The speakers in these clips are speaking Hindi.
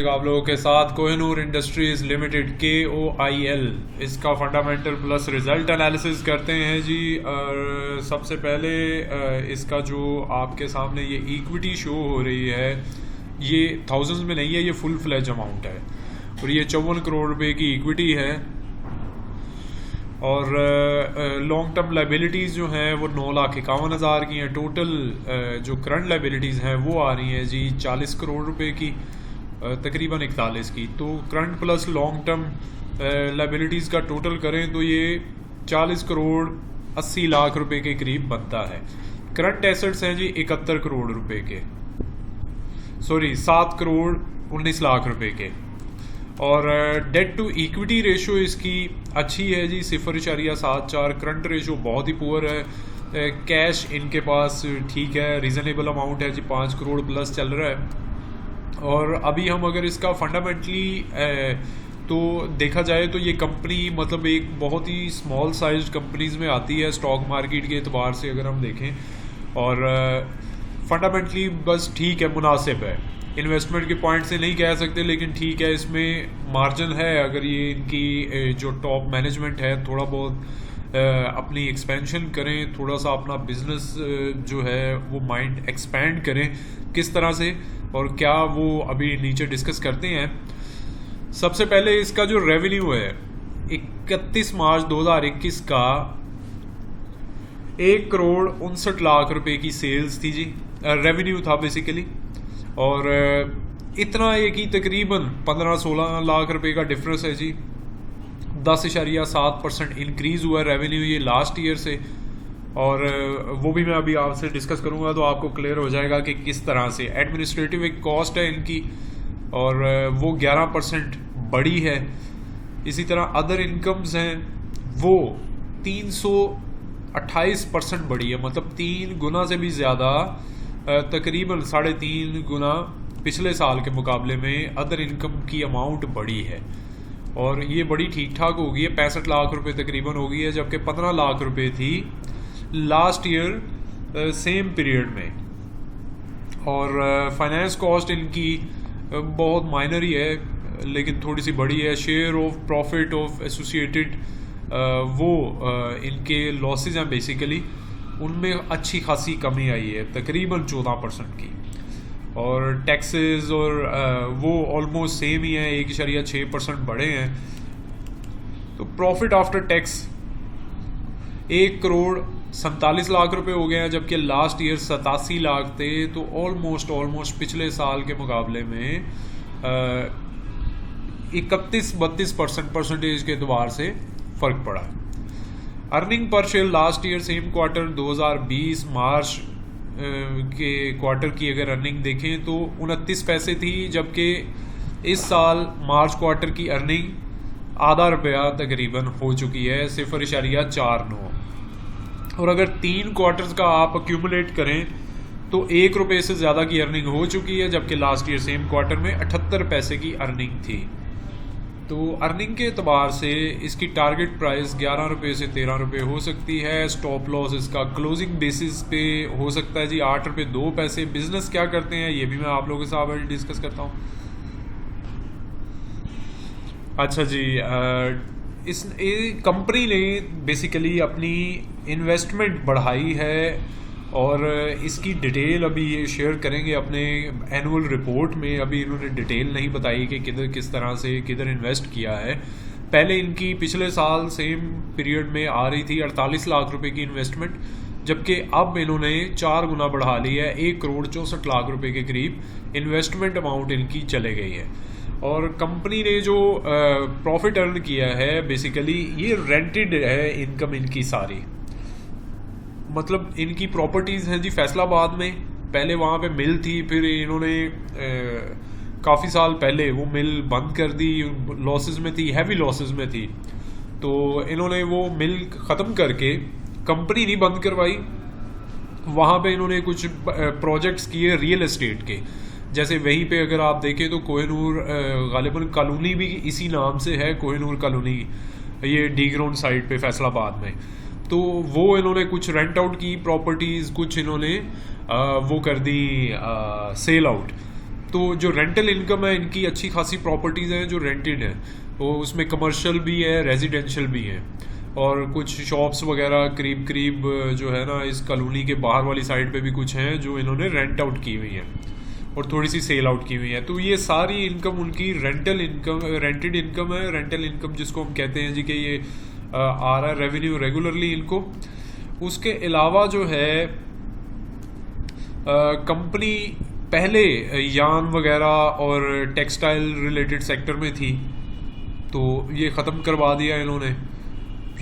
आप लोगों के साथ कोहिनूर इंडस्ट्रीज लिमिटेड KOIL इसका फंडामेंटल प्लस रिजल्ट एनालिसिस करते हैं जी। और सबसे पहले इसका जो आपके सामने ये इक्विटी शो हो रही है ये थाउजेंड्स में नहीं है, ये फुल फ्लैज अमाउंट है और ये 54 करोड़ रुपए की इक्विटी है। और लॉन्ग टर्म लाइबिलिटीज़ जो हैं वो 9,51,000 की हैं। टोटल जो करंट लाइबिलिटीज़ हैं वो आ रही हैं जी 40 करोड़ रुपए की, तकरीबन 41 की। तो current plus long term liabilities का टोटल करें तो ये 40 करोड़ 80 लाख रुपए के करीब बनता है। करंट एसेट्स हैं जी 71 करोड़ रुपए के, 7 करोड़ 19 लाख रुपए के। और डेट टू इक्विटी रेशो इसकी अच्छी है जी 0.74। करंट रेशो बहुत ही पुअर है। कैश इनके पास ठीक है, रीज़नेबल अमाउंट है जी 5 करोड़ प्लस चल रहा है। और अभी हम अगर इसका फंडामेंटली तो देखा जाए तो ये कंपनी मतलब एक बहुत ही स्मॉल साइज कंपनीज में आती है स्टॉक मार्केट के एतबार से अगर हम देखें। और फंडामेंटली बस ठीक है, मुनासिब है। इन्वेस्टमेंट के पॉइंट से नहीं कह सकते लेकिन ठीक है, इसमें मार्जिन है। अगर ये इनकी जो टॉप मैनेजमेंट है थोड़ा बहुत अपनी एक्सपेंशन करें, थोड़ा सा अपना बिजनेस जो है वो माइंड एक्सपेंड करें किस तरह से और क्या, वो अभी नीचे डिस्कस करते हैं। सबसे पहले इसका जो रेवेन्यू है 31 मार्च 2021 का 1 करोड़ 59 लाख रुपए की सेल्स थी जी, रेवेन्यू था बेसिकली। और इतना एक ही तकरीबन 15-16 लाख रुपए का डिफरेंस है जी। 10.7% इंक्रीज़ हुआ रेवेन्यू ये लास्ट ईयर से। और वो भी मैं अभी आपसे डिस्कस करूंगा तो आपको क्लियर हो जाएगा कि किस तरह से। एडमिनिस्ट्रेटिव एक कॉस्ट है इनकी और वो 11% बढ़ी है। इसी तरह अदर इनकम्स हैं वो 328% बढ़ी है, मतलब 3 गुना से भी ज़्यादा, तकरीबन 3.5 गुना पिछले साल के मुकाबले में अदर इनकम की अमाउंट बढ़ी है। और ये बड़ी ठीक ठाक हो गई है, 65 लाख रुपए तकरीबन हो गई है, जबकि 15 लाख रुपए थी लास्ट ईयर सेम पीरियड में। और फाइनेंस कॉस्ट इनकी बहुत माइनर ही है लेकिन थोड़ी सी बड़ी है। Share of profit of associated वो इनके लॉसेज हैं बेसिकली, उनमें अच्छी खासी कमी आई है तकरीबन 14% की। और टैक्सेस और वो ऑलमोस्ट सेम ही है, 1.6% बढ़े हैं। तो profit after tax 1 crore 47 lakh रुपए हो गए हैं, जबकि लास्ट ईयर 87 लाख थे। तो ऑलमोस्ट पिछले साल के मुकाबले में 31-32% परसेंटेज के एतबार से फ़र्क पड़ा है। Earning per share last year same quarter 2020 मार्च के क्वार्टर की अगर अर्निंग देखें तो 29 पैसे थी, जबकि इस साल मार्च क्वार्टर की अर्निंग आधा रुपया तकरीबन हो चुकी है, 0.49। और अगर 3 क्वार्टर्स का आप एक्यूमुलेट करें तो 1 रुपये से ज़्यादा की अर्निंग हो चुकी है, जबकि लास्ट ईयर सेम क्वार्टर में 78 पैसे की अर्निंग थी। तो अर्निंग के अतबार से इसकी टारगेट प्राइस 11 रुपये से 13 रुपये हो सकती है। स्टॉप लॉस इसका क्लोजिंग बेसिस पे हो सकता है जी 8 रुपये 2 पैसे। बिजनेस क्या करते हैं ये भी मैं आप लोगों के साथ डिस्कस करता हूँ। अच्छा जी, इस कंपनी ने बेसिकली अपनी इन्वेस्टमेंट बढ़ाई है और इसकी डिटेल अभी ये शेयर करेंगे अपने एनुअल रिपोर्ट में। अभी इन्होंने डिटेल नहीं बताई कि किस तरह से किधर इन्वेस्ट किया है। पहले इनकी पिछले साल सेम पीरियड में आ रही थी 48 लाख रुपए की इन्वेस्टमेंट, जबकि अब इन्होंने 4 गुना बढ़ा ली है, 1 करोड़ 64 लाख रुपए के करीब इन्वेस्टमेंट अमाउंट इनकी चले गई है। और कंपनी ने जो प्रॉफिट अर्न किया है बेसिकली ये रेंटेड है इनकम इनकी सारी। मतलब इनकी प्रॉपर्टीज़ हैं जी फैसलाबाद में, पहले वहाँ पे मिल थी, फिर इन्होंने काफ़ी साल पहले वो मिल बंद कर दी, लॉसेस में थी, हैवी लॉसेस में थी। तो इन्होंने वो मिल ख़त्म करके कंपनी नहीं बंद करवाई, वहाँ पे इन्होंने कुछ प्रोजेक्ट्स किए रियल एस्टेट के। जैसे वहीं पे अगर आप देखें तो कोहिनूर गालिबन कॉलोनी भी इसी नाम से है, कोहिनूर कॉलोनी, ये डी ग्राउंड साइड पे फैसलाबाद में। तो वो इन्होंने कुछ रेंट आउट की प्रॉपर्टीज़, कुछ इन्होंने वो कर दी सेल आउट। तो जो रेंटल इनकम है इनकी अच्छी खासी प्रॉपर्टीज़ हैं जो रेंटेड हैं, वो उसमें कमर्शियल भी है, रेजिडेंशियल भी है, और कुछ शॉप्स वगैरह करीब करीब जो है ना इस कॉलोनी के बाहर वाली साइड पे भी कुछ हैं जो इन्होंने रेंट आउट की हुई हैं और थोड़ी सी सेल आउट की हुई है। तो ये सारी इनकम उनकी रेंटल इनकम, रेंटेड इनकम है। रेंटल इनकम जिसको हम कहते हैं जी कि ये आ रहा है रेवेन्यू रेगुलरली इनको। उसके अलावा जो है कंपनी पहले यान वगैरह और टेक्सटाइल रिलेटेड सेक्टर में थी, तो ये ख़त्म करवा दिया इन्होंने।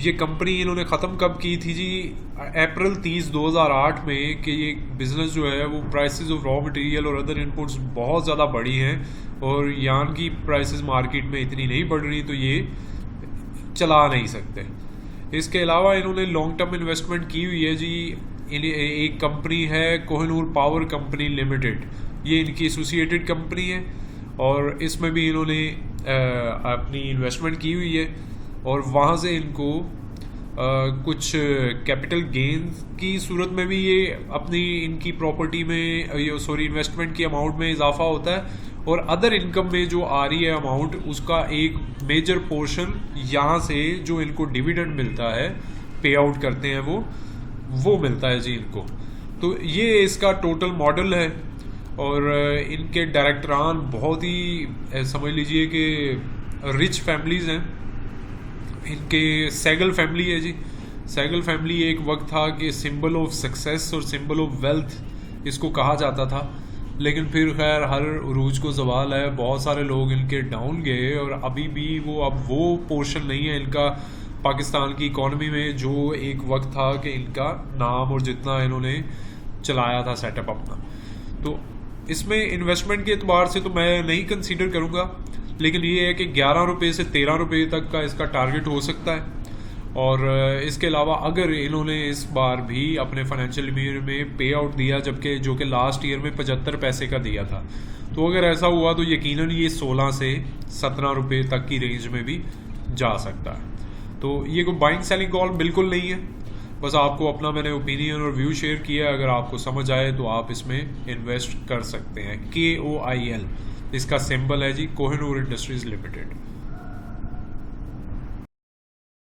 ये कंपनी इन्होंने ख़त्म कब की थी जी? अप्रैल 30, 2008 में, कि ये बिज़नेस जो है वो प्राइसेस ऑफ रॉ मटेरियल और अदर इनपुट्स बहुत ज़्यादा बढ़ी हैं और यान की प्राइसेस मार्केट में इतनी नहीं बढ़ रही, तो ये चला नहीं सकते। इसके अलावा इन्होंने लॉन्ग टर्म इन्वेस्टमेंट की हुई है जी। एक कंपनी है कोहिनूर पावर कंपनी लिमिटेड, ये इनकी एसोसिएटेड कंपनी है और इसमें भी इन्होंने अपनी इन्वेस्टमेंट की हुई है और वहाँ से इनको कुछ कैपिटल गेन की सूरत में भी ये अपनी इनकी प्रॉपर्टी में इन्वेस्टमेंट की अमाउंट में इजाफा होता है और अदर इनकम में जो आ रही है अमाउंट, उसका एक मेजर पोर्शन यहाँ से जो इनको डिविडेंड मिलता है, पे आउट करते हैं वो मिलता है जी इनको। तो ये इसका टोटल मॉडल है और इनके डायरेक्टरान बहुत ही समझ लीजिए कि रिच फैमिलीज़ हैं। इनके सहगल फैमिली है जी। सहगल फैमिली एक वक्त था कि सिंबल ऑफ सक्सेस और सिंबल ऑफ वेल्थ इसको कहा जाता था, लेकिन फिर खैर हर उरूज को ज़वाल है, बहुत सारे लोग इनके डाउन गए और अभी भी अब वो पोर्शन नहीं है इनका पाकिस्तान की इकॉनमी में जो एक वक्त था कि इनका नाम और जितना इन्होंने चलाया था सेटअप अपना। तो इसमें इन्वेस्टमेंट के एतबार से तो मैं नहीं कंसीडर करूँगा, लेकिन ये है कि 11 रुपये से 13 रुपये तक का इसका टारगेट हो सकता है। और इसके अलावा अगर इन्होंने इस बार भी अपने फाइनेंशियल ईयर में पे आउट दिया, जबकि जो कि लास्ट ईयर में 75 पैसे का दिया था, तो अगर ऐसा हुआ तो यकीनन ये 16 से 17 रुपये तक की रेंज में भी जा सकता है। तो ये कोई बाइंग सेलिंग कॉल बिल्कुल नहीं है, बस आपको अपना मैंने ओपिनियन और व्यू शेयर किया। अगर आपको समझ आए तो आप इसमें इन्वेस्ट कर सकते हैं। KOIL इसका सिंबल है जी, कोहिनूर इंडस्ट्रीज लिमिटेड।